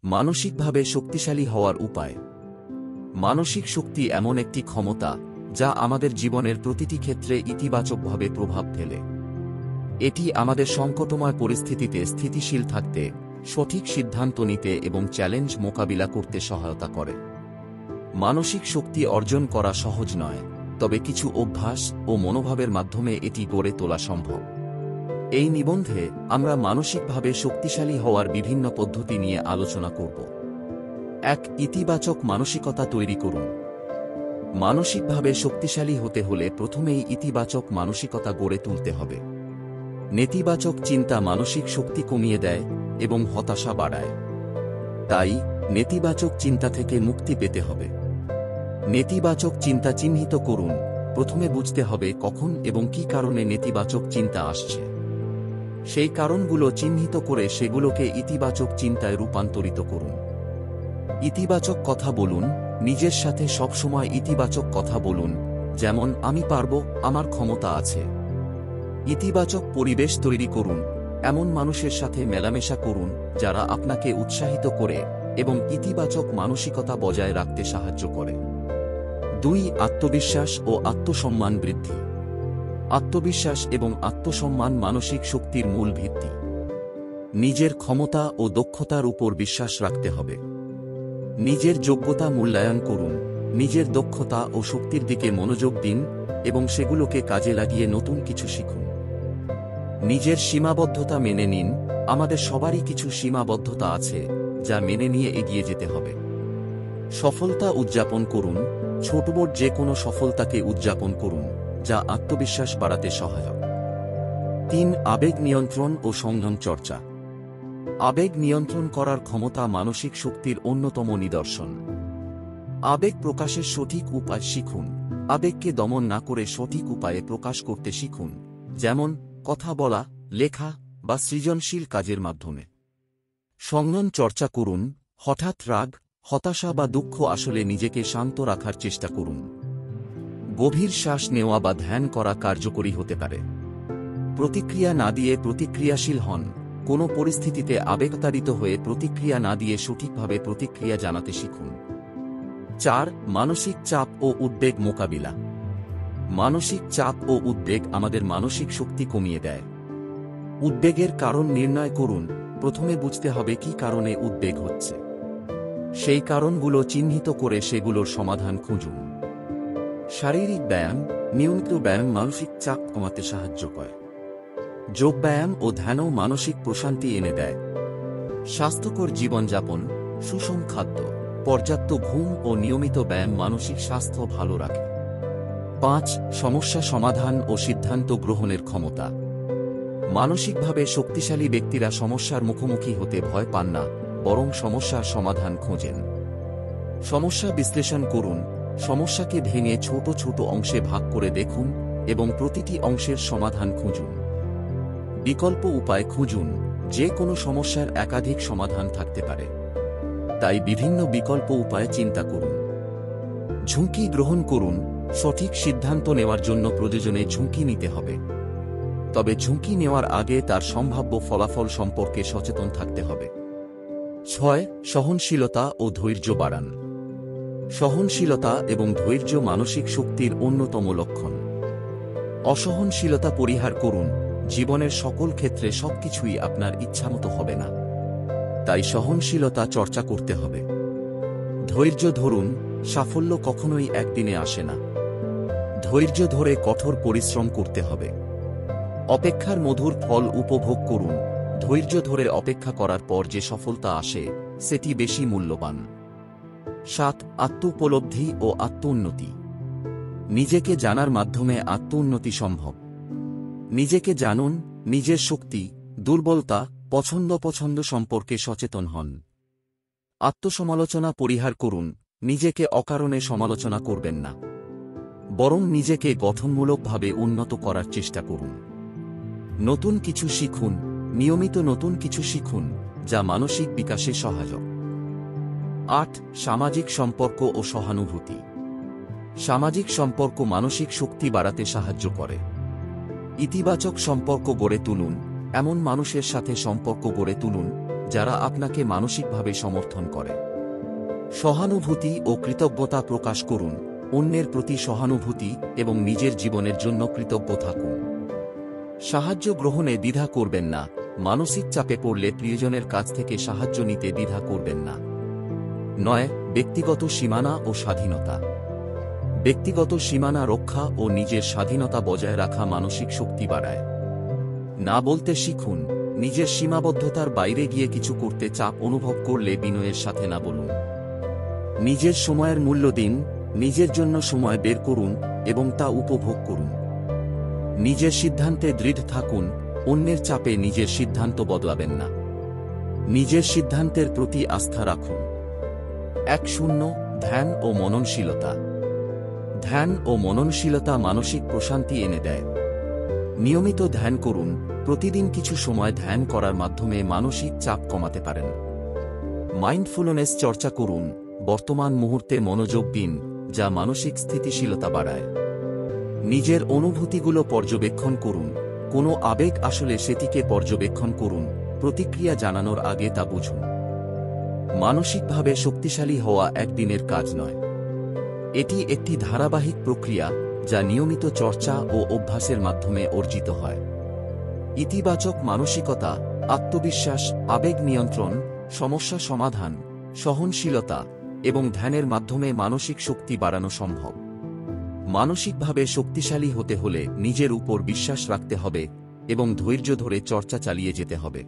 মানসিকভাবে শক্তিশালী হওয়ার উপায়। মানসিক শক্তি এমন একটি ক্ষমতা যা আমাদের জীবনের প্রতিটি ক্ষেত্রে ইতিবাচকভাবে প্রভাব ফেলে। এটি আমাদের সংকটময় পরিস্থিতিতে স্থিতিশীল থাকতে, সঠিক সিদ্ধান্ত নিতে এবং চ্যালেঞ্জ মোকাবিলা করতে সহায়তা করে। মানসিক শক্তি অর্জন করা সহজ নয়, তবে কিছু অভ্যাস ও মনোভাবের মাধ্যমে এটি গড়ে তোলা সম্ভব। এই নিবন্ধে আমরা মানসিকভাবে শক্তিশালী হওয়ার বিভিন্ন পদ্ধতি নিয়ে আলোচনা করব। ১. ইতিবাচক মানসিকতা তৈরি করুন। মানসিকভাবে শক্তিশালী হতে হলে প্রথমেই ইতিবাচক মানসিকতা গড়ে তুলতে হবে। নেতিবাচক চিন্তা মানসিক শক্তি কমিয়ে দেয় এবং হতাশা বাড়ায়। তাই নেতিবাচক চিন্তা থেকে মুক্তি পেতে হবে। নেতিবাচক চিন্তা চিহ্নিত করুন। প্রথমে বুঝতে হবে কখন এবং কী কারণে নেতিবাচক চিন্তা আসছে। সেই কারণগুলো চিহ্নিত করে সেগুলোকে ইতিবাচক চিন্তায় রূপান্তরিত করুন। ইতিবাচক কথা বলুন। নিজের সাথে সবসময় ইতিবাচক কথা বলুন, যেমন আমি পারব, আমার ক্ষমতা আছে। ইতিবাচক পরিবেশ তৈরি করুন। এমন মানুষের সাথে মেলামেশা করুন যারা আপনাকে উৎসাহিত করে এবং ইতিবাচক মানসিকতা বজায় রাখতে সাহায্য করে। ২. আত্মবিশ্বাস ও আত্মসম্মান বৃদ্ধি। আত্মবিশ্বাস এবং আত্মসম্মান মানসিক শক্তির মূল ভিত্তি। নিজের ক্ষমতা ও দক্ষতার উপর বিশ্বাস রাখতে হবে। নিজের যোগ্যতা মূল্যায়ন করুন। নিজের দক্ষতা ও শক্তির দিকে মনোযোগ দিন এবং সেগুলোকে কাজে লাগিয়ে নতুন কিছু শিখুন। নিজের সীমাবদ্ধতা মেনে নিন। আমাদের সবারই কিছু সীমাবদ্ধতা আছে যা মেনে নিয়ে এগিয়ে যেতে হবে। সফলতা উদযাপন করুন। ছোট বড় যে কোনো সফলতাকে উদযাপন করুন, যা আত্মবিশ্বাস বাড়াতে সহায়ক। ৩. আবেগ নিয়ন্ত্রণ ও সংযম চর্চা। আবেগ নিয়ন্ত্রণ করার ক্ষমতা মানসিক শক্তির অন্যতম নিদর্শন। আবেগ প্রকাশের সঠিক উপায় শিখুন। আবেগকে দমন না করে সঠিক উপায়ে প্রকাশ করতে শিখুন, যেমন কথা বলা, লেখা বা সৃজনশীল কাজের মাধ্যমে। সংযম চর্চা করুন। হঠাৎ রাগ, হতাশা বা দুঃখ আসলে নিজেকে শান্ত রাখার চেষ্টা করুন। গভীর শ্বাস নেওয়া বা ধ্যান করা কার্যকরী হতে পারে। প্রতিক্রিয়া না দিয়ে প্রতিক্রিয়াশীল হন। কোনো পরিস্থিতিতে আবেগতাড়িত হয়ে প্রতিক্রিয়া না দিয়ে সঠিকভাবে প্রতিক্রিয়া জানাতে শিখুন। ৪. মানসিক চাপ ও উদ্বেগ মোকাবিলা। মানসিক চাপ ও উদ্বেগ আমাদের মানসিক শক্তি কমিয়ে দেয়। উদ্বেগের কারণ নির্ণয় করুন। প্রথমে বুঝতে হবে কী কারণে উদ্বেগ হচ্ছে। সেই কারণগুলো চিহ্নিত করে সেগুলোর সমাধান খুঁজুন। শারীরিক ব্যায়াম, নিয়মিত ব্যায়াম মানসিক চাপ কমাতে সাহায্য করে। যোগব্যায়াম ও ধ্যানও মানসিক প্রশান্তি এনে দেয়। স্বাস্থ্যকর জীবনযাপন, সুষম খাদ্য, পর্যাপ্ত ঘুম ও নিয়মিত ব্যায়াম মানসিক স্বাস্থ্য ভালো রাখে। ৫. সমস্যা সমাধান ও সিদ্ধান্ত গ্রহণের ক্ষমতা। মানসিকভাবে শক্তিশালী ব্যক্তিরা সমস্যার মুখোমুখি হতে ভয় পান না, বরং সমস্যার সমাধান খোঁজেন। সমস্যা বিশ্লেষণ করুন। সমস্যাকে ভেঙে ছোট ছোট অংশে ভাগ করে দেখুন এবং প্রতিটি অংশের সমাধান খুঁজুন। বিকল্প উপায় খুঁজুন। যে কোনো সমস্যার একাধিক সমাধান থাকতে পারে, তাই বিভিন্ন বিকল্প উপায় চিন্তা করুন। ঝুঁকি গ্রহণ করুন। সঠিক সিদ্ধান্ত নেওয়ার জন্য প্রয়োজনে ঝুঁকি নিতে হবে, তবে ঝুঁকি নেওয়ার আগে তার সম্ভাব্য ফলাফল সম্পর্কে সচেতন থাকতে হবে। ৬. সহনশীলতা ও ধৈর্য বাড়ান। সহনশীলতা এবং ধৈর্য মানসিক শক্তির অন্যতম লক্ষণ। অসহনশীলতা পরিহার করুন। জীবনের সকল ক্ষেত্রে সবকিছুই আপনার ইচ্ছামতো হবে না, তাই সহনশীলতা চর্চা করতে হবে। ধৈর্য ধরুন। সাফল্য কখনোই একদিনে আসে না। ধৈর্য ধরে কঠোর পরিশ্রম করতে হবে। অপেক্ষার মধুর ফল উপভোগ করুন। ধৈর্য ধরে অপেক্ষা করার পর যে সফলতা আসে, সেটি বেশি মূল্যবান। ৭. আত্মোপলব্ধি ও আত্মোন্নতি। নিজেকে জানার মাধ্যমে আত্মোন্নতি সম্ভব। নিজেকে জানুন। নিজের শক্তি, দুর্বলতা, পছন্দ সম্পর্কে সচেতন হন। আত্মসমালোচনা পরিহার করুন। নিজেকে অকারণে সমালোচনা করবেন না, বরং নিজেকে গঠনমূলকভাবে উন্নত করার চেষ্টা করুন। নতুন কিছু শিখুন। নিয়মিত নতুন কিছু শিখুন, যা মানসিক বিকাশে সহায়ক। ৮. সামাজিক সম্পর্ক ও সহানুভূতি। সামাজিক সম্পর্ক মানসিক শক্তি বাড়াতে সাহায্য করে। ইতিবাচক সম্পর্ক গড়ে তুলুন। এমন মানুষের সাথে সম্পর্ক গড়ে তুলুন যারা আপনাকে মানসিকভাবে সমর্থন করে। সহানুভূতি ও কৃতজ্ঞতা প্রকাশ করুন, অন্যের প্রতি সহানুভূতি এবং নিজের জীবনের জন্য কৃতজ্ঞ থাকুন। সাহায্য গ্রহণে দ্বিধা করবেন না, মানসিক চাপে পড়লে প্রিয়জনের কাছ থেকে সাহায্য নিতে দ্বিধা করবেন না। 9. ব্যক্তিগত সীমানা ও স্বাধীনতা। ব্যক্তিগত সীমানা রক্ষা ও নিজের স্বাধীনতা বজায় রাখা মানসিক শক্তি বাড়ায়। না বলতে শিখুন, নিজের সীমাবদ্ধতার বাইরে গিয়ে কিছু করতে চাপ অনুভব করলে বিনয়ের সাথে না বলুন। নিজের সময়ের মূল্য দিন, নিজের জন্য সময় বের করুন এবং তা উপভোগ করুন। নিজের সিদ্ধান্তে দৃঢ় থাকুন, অন্যের চাপে নিজের সিদ্ধান্ত বদলাবেন না। নিজের সিদ্ধান্তের প্রতি আস্থা রাখুন। 1. ধ্যান ও মননশীলতা। ধ্যান ও মননশীলতা মানসিক প্রশান্তি এনে দেয়। নিয়মিত ধ্যান করুন, প্রতিদিন কিছু সময় ধ্যান করার মাধ্যমে মানসিক চাপ কমাতে পারেন। মাইন্ডফুলনেস চর্চা করুন, বর্তমান মুহূর্তে মনোযোগ দিন, যা মানসিক স্থিতিশীলতা বাড়ায়। নিজের অনুভূতিগুলো পর্যবেক্ষণ করুন, কোনো আবেগ আসলে সেটিকে পর্যবেক্ষণ করুন, প্রতিক্রিয়া জানানোর আগে তা বুঝুন। মানসিকভাবে শক্তিশালী হওয়া একদিনের কাজ নয়, এটি একটি ধারাবাহিক প্রক্রিয়া যা নিয়মিত চর্চা ও অভ্যাসের মাধ্যমে অর্জিত হয়। ইতিবাচক মানসিকতা, আত্মবিশ্বাস, আবেগ নিয়ন্ত্রণ, সমস্যা সমাধান, সহনশীলতা এবং ধ্যানের মাধ্যমে মানসিক শক্তি বাড়ানো সম্ভব। মানসিকভাবে শক্তিশালী হতে হলে নিজের উপর বিশ্বাস রাখতে হবে এবং ধৈর্য ধরে চর্চা চালিয়ে যেতে হবে।